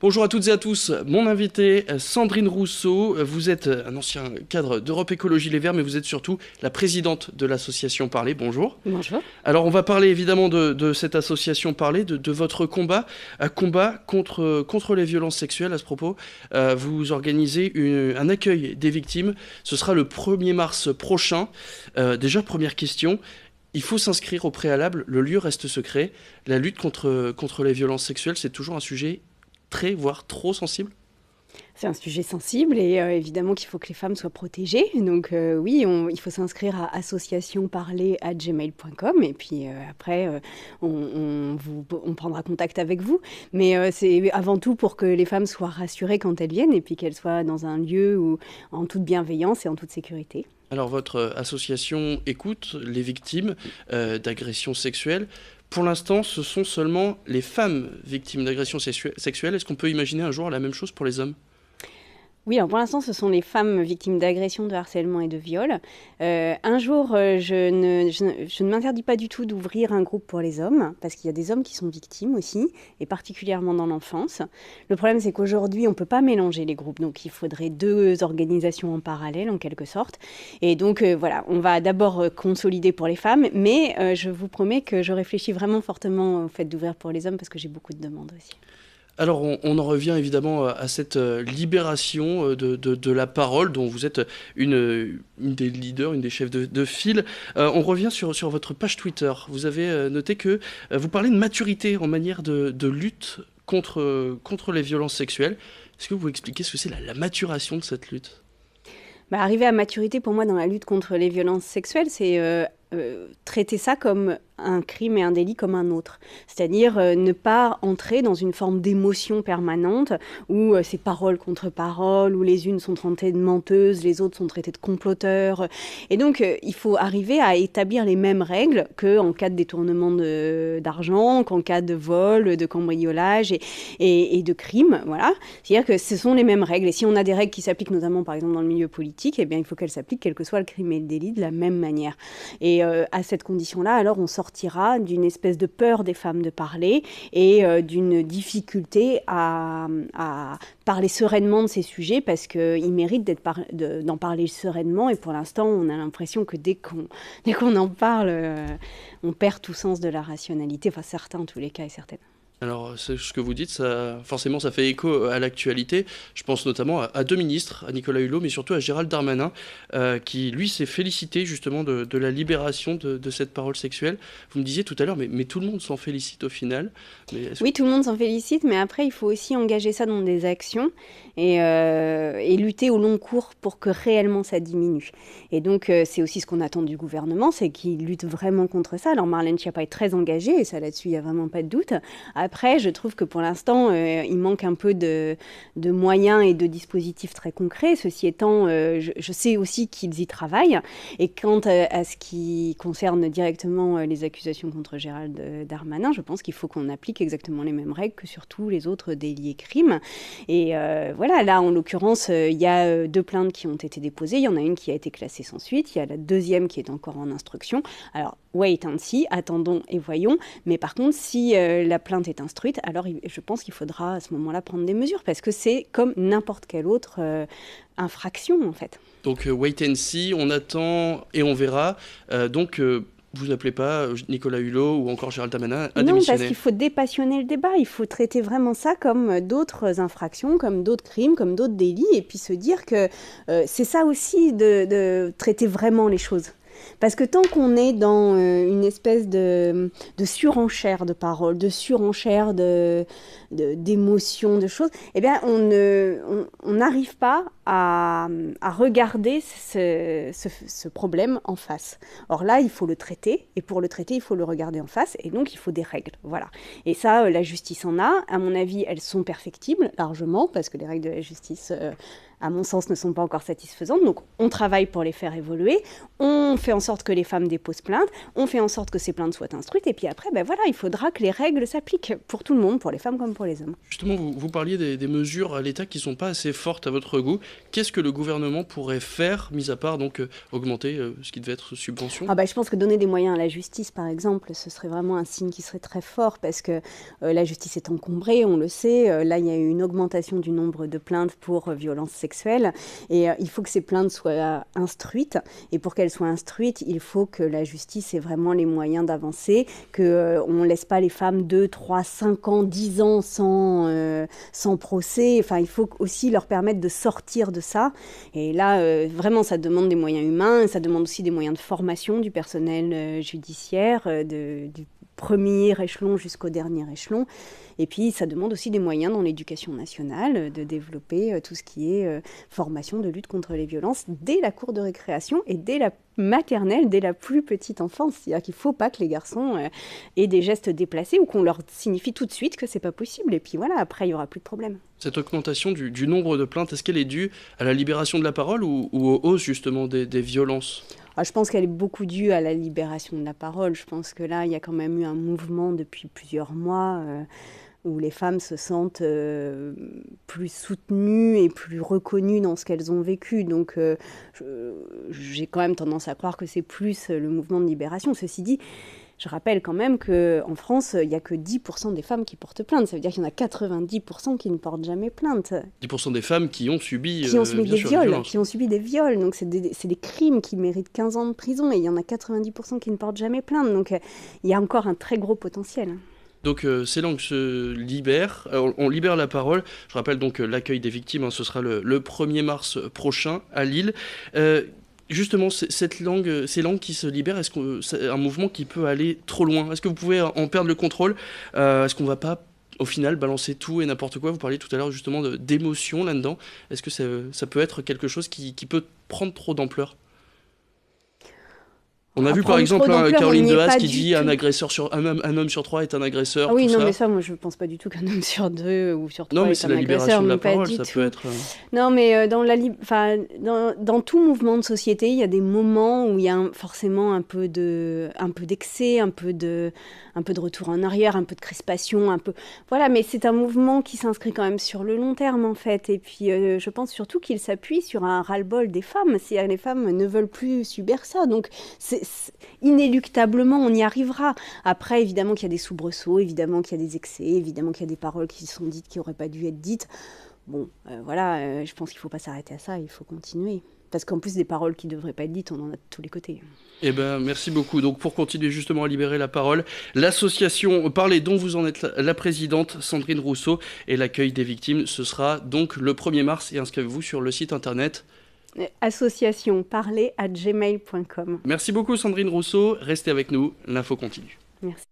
Bonjour à toutes et à tous, mon invité Sandrine Rousseau, vous êtes un ancien cadre d'Europe Écologie Les Verts, mais vous êtes surtout la présidente de l'association Parler, bonjour. Bonjour. Alors on va parler évidemment de cette association Parler, de votre combat, contre les violences sexuelles. À ce propos, vous organisez un accueil des victimes, ce sera le 1er mars prochain. Déjà, première question. Il faut s'inscrire au préalable, le lieu reste secret. La lutte contre les violences sexuelles, c'est toujours un sujet très, voire trop sensible. C'est un sujet sensible et évidemment qu'il faut que les femmes soient protégées. Donc oui, il faut s'inscrire à associationparler@gmail.com et puis après, on prendra contact avec vous. Mais c'est avant tout pour que les femmes soient rassurées quand elles viennent et puis qu'elles soient dans un lieu où, en toute bienveillance et en toute sécurité. Alors votre association écoute les victimes d'agressions sexuelles. Pour l'instant, ce sont seulement les femmes victimes d'agressions sexuelles. Est-ce qu'on peut imaginer un jour la même chose pour les hommes ? Oui, alors pour l'instant, ce sont les femmes victimes d'agressions, de harcèlement et de viol. Un jour, je ne m'interdis pas du tout d'ouvrir un groupe pour les hommes, parce qu'il y a des hommes qui sont victimes aussi, et particulièrement dans l'enfance. Le problème, c'est qu'aujourd'hui, on ne peut pas mélanger les groupes, donc il faudrait 2 organisations en parallèle, en quelque sorte. Et donc, voilà, on va d'abord consolider pour les femmes, mais je vous promets que je réfléchis vraiment fortement au fait d'ouvrir pour les hommes, parce que j'ai beaucoup de demandes aussi. Alors on en revient évidemment à cette libération de la parole dont vous êtes une des leaders, une des chefs de file. On revient sur votre page Twitter. Vous avez noté que vous parlez de maturité en manière de lutte contre les violences sexuelles. Est-ce que vous pouvez expliquer ce que c'est la maturation de cette lutte ? Arriver à maturité, pour moi, dans la lutte contre les violences sexuelles, c'est traiter ça comme un crime et un délit comme un autre. C'est-à-dire ne pas entrer dans une forme d'émotion permanente où c'est parole contre parole, où les unes sont traitées de menteuses, les autres sont traitées de comploteurs. Et donc, il faut arriver à établir les mêmes règles qu'en cas de détournement d'argent, qu'en cas de vol, de cambriolage et de crime. Voilà. C'est-à-dire que ce sont les mêmes règles. Et si on a des règles qui s'appliquent notamment, par exemple, dans le milieu politique, eh bien, il faut qu'elles s'appliquent quel que soit le crime et le délit de la même manière. Et à cette condition-là, alors on sortira d'une espèce de peur des femmes de parler et d'une difficulté à parler sereinement de ces sujets parce qu'ils méritent d'en parler sereinement. Et pour l'instant, on a l'impression que dès qu'on en parle, on perd tout sens de la rationalité. Enfin, certains en tous les cas et certaines. Alors, c'est ce que vous dites, forcément, ça fait écho à l'actualité. Je pense notamment à 2 ministres, à Nicolas Hulot, mais surtout à Gérald Darmanin, qui, lui, s'est félicité justement de la libération de cette parole sexuelle. Vous me disiez tout à l'heure, mais tout le monde s'en félicite au final. Oui, tout le monde s'en félicite, mais après, il faut aussi engager ça dans des actions et lutter au long cours pour que réellement ça diminue. Et donc, c'est aussi ce qu'on attend du gouvernement, c'est qu'il lutte vraiment contre ça. Alors, Marlène Schiappa est très engagée, et ça, là-dessus, il n'y a vraiment pas de doute. Après, je trouve que pour l'instant, il manque un peu de moyens et de dispositifs très concrets. Ceci étant, je sais aussi qu'ils y travaillent. Et quant à ce qui concerne directement les accusations contre Gérald Darmanin, je pense qu'il faut qu'on applique exactement les mêmes règles que sur tous les autres délits et crimes. Et voilà, là, en l'occurrence, il y a 2 plaintes qui ont été déposées. Il y en a une qui a été classée sans suite. Il y a la deuxième qui est encore en instruction. Alors, wait and see, attendons et voyons. Mais par contre, si la plainte est instruite, alors je pense qu'il faudra à ce moment-là prendre des mesures parce que c'est comme n'importe quelle autre infraction en fait. Donc wait and see, on attend et on verra. Vous n'appelez pas Nicolas Hulot ou encore Gérald Darmanin à démissionner ? Non, parce qu'il faut dépassionner le débat. Il faut traiter vraiment ça comme d'autres infractions, comme d'autres crimes, comme d'autres délits, et puis se dire que c'est ça aussi de traiter vraiment les choses. Parce que tant qu'on est dans une espèce de surenchère de paroles, de surenchère d'émotions, de choses, eh bien, on n'arrive pas à regarder ce problème en face. Or là, il faut le traiter, et pour le traiter, il faut le regarder en face, et donc il faut des règles. Voilà. Et ça, la justice en a. À mon avis, elles sont perfectibles, largement, parce que les règles de la justice à mon sens, ne sont pas encore satisfaisantes. Donc, on travaille pour les faire évoluer. On fait en sorte que les femmes déposent plainte. On fait en sorte que ces plaintes soient instruites. Et puis après, il faudra que les règles s'appliquent pour tout le monde, pour les femmes comme pour les hommes. Justement, vous parliez des mesures à l'État qui ne sont pas assez fortes à votre goût. Qu'est-ce que le gouvernement pourrait faire, mis à part donc augmenter ce qui devait être subvention ? Je pense que donner des moyens à la justice, par exemple, ce serait vraiment un signe qui serait très fort parce que la justice est encombrée, on le sait. Là, il y a eu une augmentation du nombre de plaintes pour violences sexuelles et il faut que ces plaintes soient instruites. Et pour qu'elles soient instruites, il faut que la justice ait vraiment les moyens d'avancer, qu'on ne laisse pas les femmes 2, 3, 5 ans, 10 ans sans procès. Enfin, il faut aussi leur permettre de sortir de ça. Et là, vraiment, ça demande des moyens humains, ça demande aussi des moyens de formation du personnel judiciaire, du premier échelon jusqu'au dernier échelon. Et puis, ça demande aussi des moyens dans l'éducation nationale de développer tout ce qui est formation de lutte contre les violences dès la cour de récréation et dès la maternelle, dès la plus petite enfance. C'est-à-dire qu'il ne faut pas que les garçons aient des gestes déplacés ou qu'on leur signifie tout de suite que c'est pas possible. Et puis voilà, après, il n'y aura plus de problème. Cette augmentation du nombre de plaintes, est-ce qu'elle est due à la libération de la parole ou aux hausses justement des violences ? Je pense qu'elle est beaucoup due à la libération de la parole. Je pense que là, il y a quand même eu un mouvement depuis plusieurs mois où les femmes se sentent plus soutenues et plus reconnues dans ce qu'elles ont vécu. Donc, j'ai quand même tendance à croire que c'est plus le mouvement de libération. Ceci dit, je rappelle quand même qu'en France, il n'y a que 10% des femmes qui portent plainte. Ça veut dire qu'il y en a 90% qui ne portent jamais plainte. 10% des femmes qui ont subi, qui ont subi des viols. Donc c'est des crimes qui méritent 15 ans de prison. Et il y en a 90% qui ne portent jamais plainte. Donc il y a encore un très gros potentiel. Donc ces langues se libèrent, on libère la parole. Je rappelle donc l'accueil des victimes, ce sera le 1er mars prochain à Lille. Justement, ces langues qui se libèrent, est-ce que c'est un mouvement qui peut aller trop loin ? Est-ce que vous pouvez en perdre le contrôle ? Est-ce qu'on ne va pas, au final, balancer tout et n'importe quoi ? Vous parliez tout à l'heure justement d'émotion là-dedans. Est-ce que ça peut être quelque chose qui peut prendre trop d'ampleur ? On a vu par exemple Caroline Dehaze qui dit un homme sur 3 est un agresseur. Oui, non, mais ça, moi je pense pas du tout qu'un homme sur 2 ou sur 3 non, mais est c'est un la agresseur. libération de la parole, ça peut être. Non, mais dans tout mouvement de société, il y a des moments où il y a forcément un peu d'excès, un peu de retour en arrière, un peu de crispation, voilà. Mais c'est un mouvement qui s'inscrit quand même sur le long terme en fait. Et puis je pense surtout qu'il s'appuie sur un ras-le-bol des femmes. Si les femmes ne veulent plus subir ça, donc inéluctablement, on y arrivera. Après, évidemment qu'il y a des soubresauts, évidemment qu'il y a des excès, évidemment qu'il y a des paroles qui sont dites qui n'auraient pas dû être dites. Bon, je pense qu'il ne faut pas s'arrêter à ça, il faut continuer. Parce qu'en plus, des paroles qui ne devraient pas être dites, on en a de tous les côtés. Eh bien, merci beaucoup. Donc, pour continuer justement à libérer la parole, l'association Parler dont vous en êtes la présidente, Sandrine Rousseau, et l'accueil des victimes, ce sera donc le 1er mars. Et inscrivez-vous sur le site internet associationparler@gmail.com. Merci beaucoup Sandrine Rousseau, restez avec nous, l'info continue. Merci.